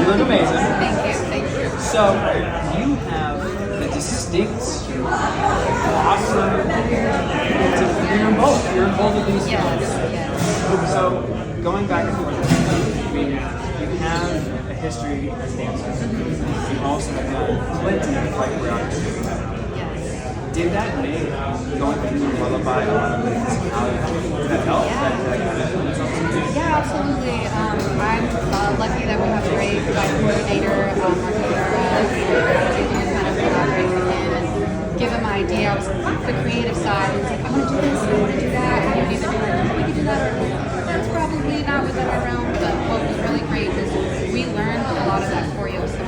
look amazing. Thank you. So, you have a distinct, awesome, you're in both of these films. Yes. So, going back and forth, I mean, you have a history as a dancer. You also have done plenty of like choreography. Yes. Did that make going through Lullaby a lot of the physicality? Did that help? Yeah. That kind of influence something? Yeah, absolutely. I'm lucky that we have a great coordinator, Mark Rivera, who can kind of collaborate with him and give him an idea. I was the creative side. It's like, I want to do this, I want to do that. And he would either be like, we could do that, or that's probably not within our realm. But what was really great is we learned a lot of that choreo stuff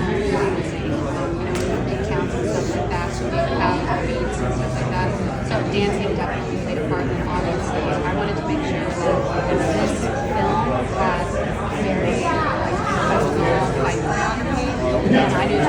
big counts and stuff like that. So we would have beats and stuff like that. So dancing definitely played a part in it, obviously. I wanted to make sure that this film had very professional high choreography, and I knew